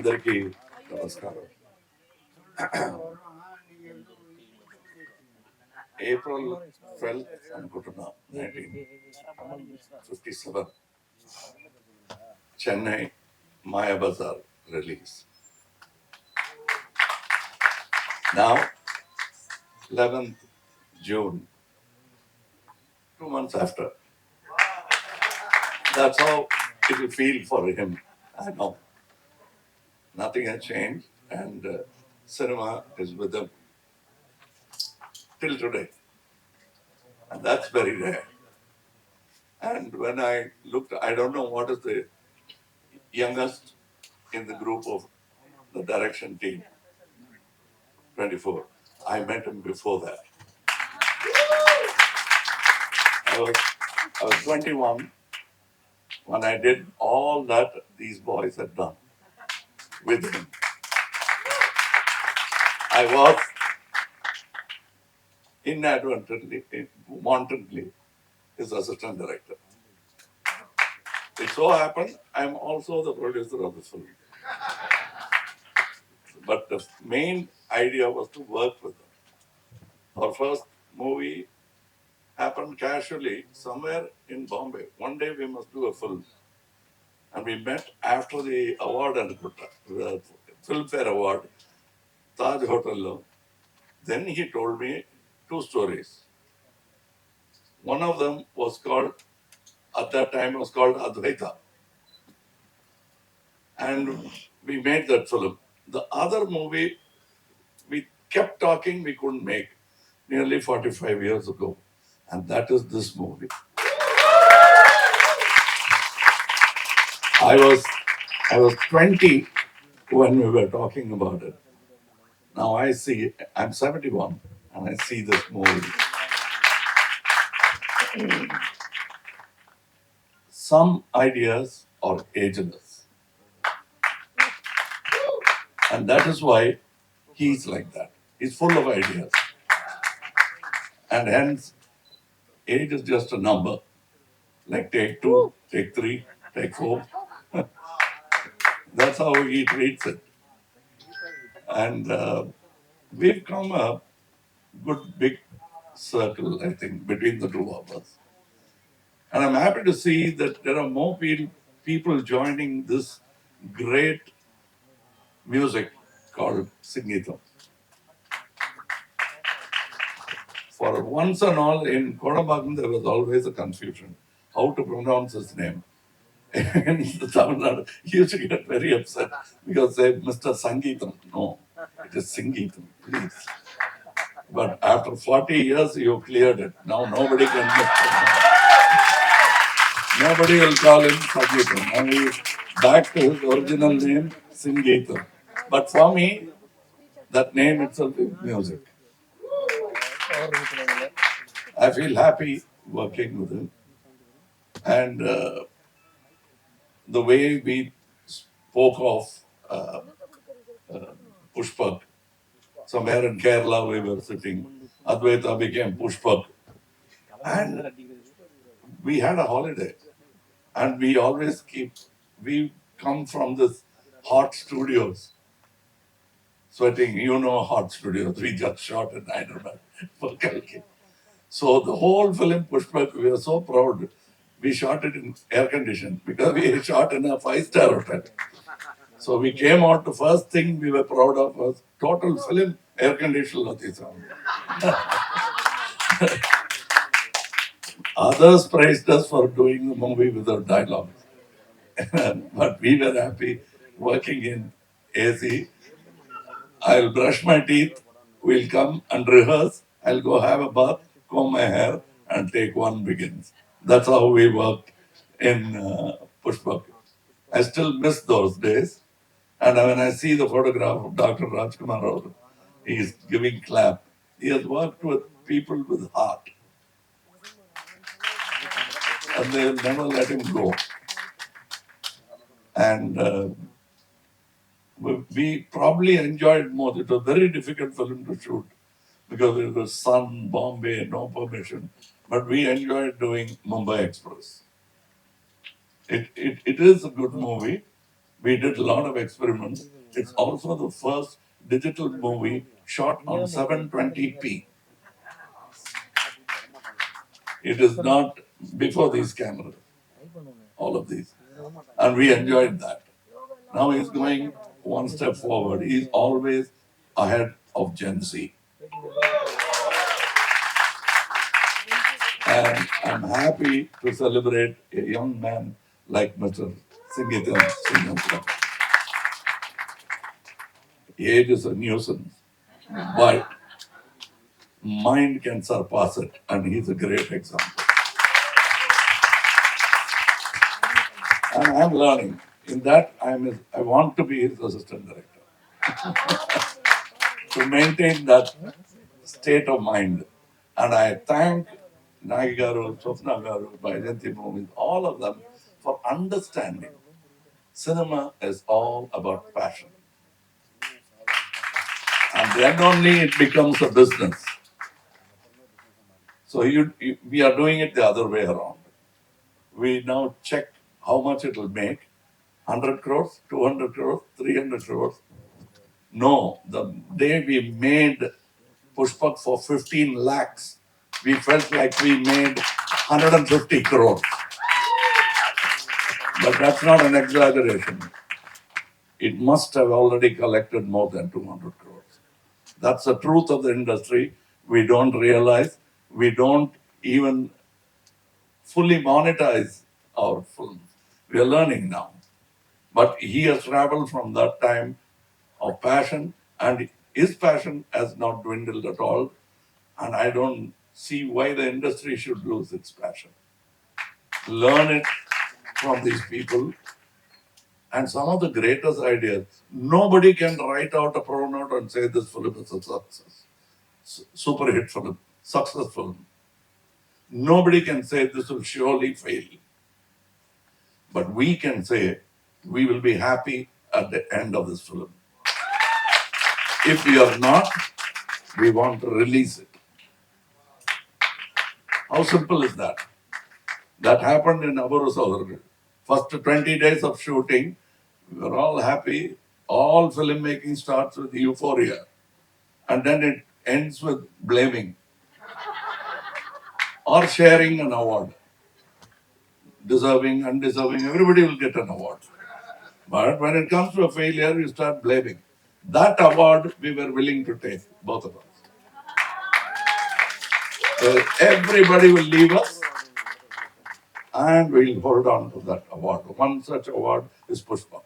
అందరికీ నమస్కారం. ఏప్రిల్ 12 అనుకుంటున్నా 1957 Chennai Mayabazar release. Now 11th June, 2 months after. That's how it will feel for him. I know. Nothing has changed, and cinema is with him till today. And that's very rare. And when I looked, I don't know what is the youngest in the group of the direction team, 24. I met him before that. I was 21 when I did all that these boys had done with him. I was inadvertently, wantonly, his assistant director. It so happened I'm also the producer of the film. But the main idea was to work with them. Our first movie happened casually somewhere in Bombay. One day we must do a film. And we met after the award and the Filmfare Award, Taj Hotel. Then he told me 2 stories. One of them was called, at that time was called Advaita. And we made that film. The other movie, we kept talking, we couldn't make, nearly 45 years ago. And that is this movie. I was 20 when we were talking about it. Now I see, I'm 71 and I see this movie. Some ideas are ageless. And that is why he's like that. He's full of ideas. And hence, age is just a number. Like take 2, take 3, take 4. That's how he treats it. And we've come a good big circle, I think, between the two of us. And I'm happy to see that there are more people joining this great music called SingGeetham. For once and all, in Kodambagan, there was always a confusion how to pronounce his name. In Tamil Nadu, he used to get very upset because they Mr. Sangeetham. No, it is SingGeetham, please. But after 40 years, you cleared it. Now nobody can. Nobody will call him Sangeetham. Now he is back to his original name, SingGeetham. But for me, that name itself is music. I feel happy working with him. And the way we spoke of Pushpak, somewhere in Kerala we were sitting, Advaita became Pushpak. And we had a holiday. And we always we come from this hot studios. Sweating, you know, hot studios. We just shot in Hyderabad for Kalki. So the whole film Pushpak, we were so proud. We shot it in air conditioned because we shot in a 5-star hotel. So we came out, the first thing we were proud of was total film air conditioned. Others praised us for doing the movie without dialogues. But we were happy working in AC. I'll brush my teeth, we'll come and rehearse, I'll go have a bath, comb my hair, and take one begins. That's how we worked in Pushpak. I still miss those days. And when I see the photograph of Dr. Rajkumar, he is giving clap. He has worked with people with heart. And they'll never let him go. And we probably enjoyed more. It was a very difficult film to shoot because it was sun, Bombay, no permission. But we enjoyed doing Mumbai Express. It is a good movie We did a lot of experiments. It's also the first digital movie shot on 720p. It is not before these cameras, all of these. And we enjoyed that. Now he's going one step forward. He's always ahead of Gen Z. And I'm happy to celebrate a young man like Mr. SingGeetham. Age is a nuisance, but mind can surpass it, and he's a great example. And I'm learning. In that, I want to be his assistant director to maintain that state of mind. And I thank Nagi Garu, Swapna Garu, Baijanti Movies, all of them for understanding. Cinema is all about passion. And then only it becomes a business. So we are doing it the other way around. We now check how much it will make. 100 crores, 200 crores, 300 crores. No, the day we made Pushpak for 15 lakhs, we felt like we made 150 crores. But that's not an exaggeration. It must have already collected more than 200 crores. That's the truth of the industry. We don't realize, we don't even fully monetize our films. We are learning now. But he has traveled from that time of passion, and his passion has not dwindled at all. And I don't see why the industry should lose its passion. Learn it from these people. And some of the greatest ideas, nobody can write out a pronote and say this film is a success. Super hit film, success film. Nobody can say this will surely fail. But we can say we will be happy at the end of this film. If we are not, we want to release it. How simple is that? That happened in Apoorva Sagodharagal. First 20 days of shooting, we were all happy. All filmmaking starts with euphoria. And then it ends with blaming or sharing an award. Deserving, undeserving, everybody will get an award. But when it comes to a failure, you start blaming. That award we were willing to take, both of us. Everybody will leave us and we'll hold on to that award. One such award is Pushpa.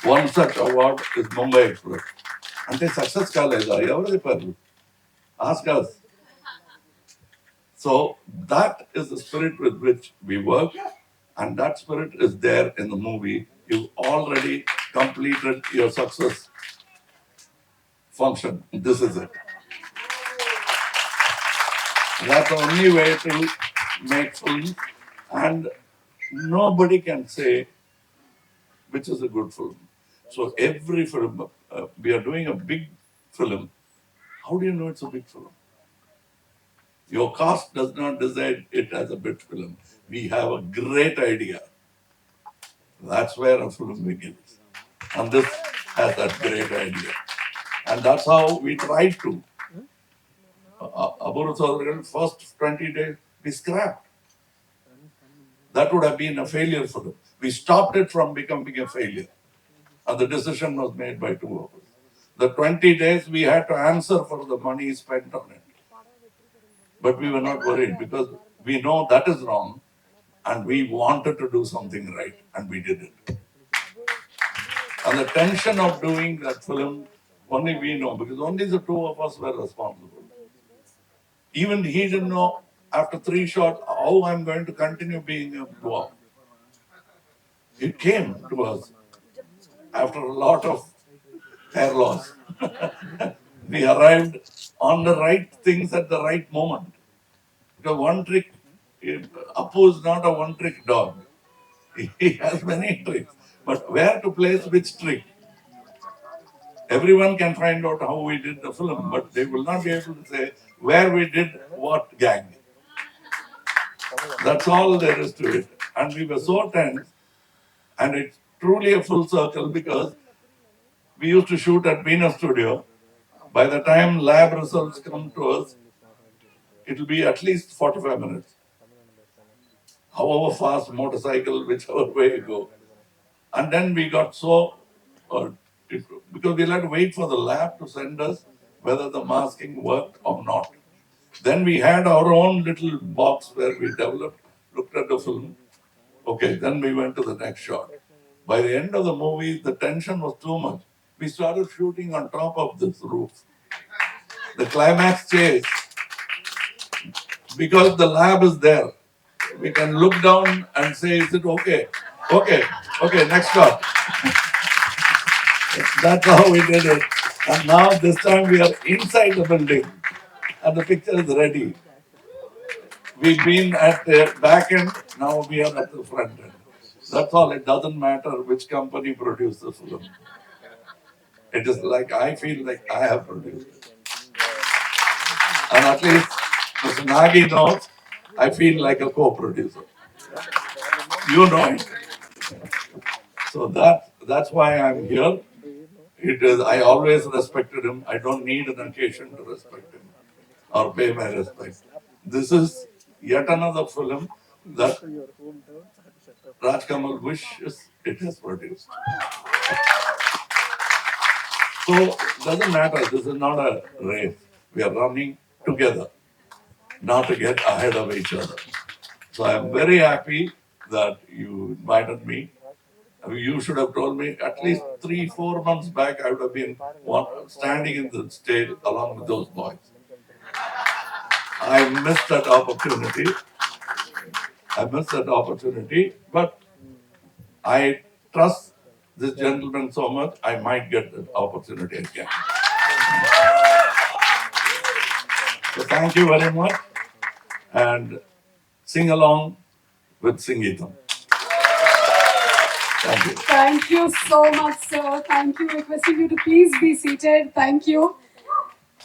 One such award is Mumbai Express. Ante success kalega, evaru paru. Ask us. So that is the spirit with which we work, and that spirit is there in the movie. You've already completed your success function. This is it. That's the only way to make films, and nobody can say which is a good film. So every film, we are doing a big film. How do you know it's a big film? Your cast does not decide it as a big film. We have a great idea. That's where a film begins. And this has that great idea. And that's how we tried to. Apoorva Sagodharagal, first 20 days, we scrapped. That would have been a failure for them. We stopped it from becoming a failure. And the decision was made by two of us. The 20 days we had to answer for the money spent on it. But we were not worried because we know that is wrong and we wanted to do something right and we did it. And the tension of doing that film, only we know because only the two of us were responsible. Even he didn't know after 3 shots how I'm going to continue being a dwarf. It came to us after a lot of hair loss. We arrived on the right things at the right moment. Because one trick, Apu is not a one-trick dog. He has many tricks. But where to place which trick? Everyone can find out how we did the film, but they will not be able to say where we did what gang. That's all there is to it. And we were so tense. And it's truly a full circle because we used to shoot at Venus Studio. By the time lab results come to us, it will be at least 45 minutes. However fast motorcycle, whichever way you go. And then we got so, uh, because we'll have to wait for the lab to send us whether the masking worked or not. Then we had our own little box where we developed, looked at the film. Okay, then we went to the next shot. By the end of the movie, the tension was too much. We started shooting on top of this roof. The climax chase, because the lab is there, we can look down and say, is it okay? Okay, okay, next shot. That's how we did it. And now this time we are inside the building and the picture is ready. We've been at the back end, now we are at the front end. That's all. It doesn't matter which company produced the film. It is like I feel like I have produced it. And at least Mr. Nagi knows I feel like a co-producer. You know it. So that's why I'm here. It is I always respected him. I don't need an occasion to respect him or pay my respect. This is yet another film that Rajkamal wishes it has produced. So doesn't matter. This is not a race. We are running together, not to get ahead of each other. So I am very happy that you invited me. You should have told me at least 3-4 months back. I would have been standing in the stage along with those boys. I missed that opportunity. But I trust this gentleman so much. I might get that opportunity again. So thank you very much, and sing along with SingGeetham. Thank you. Thank you so much, sir. Thank you. Requesting you to please be seated. Thank you.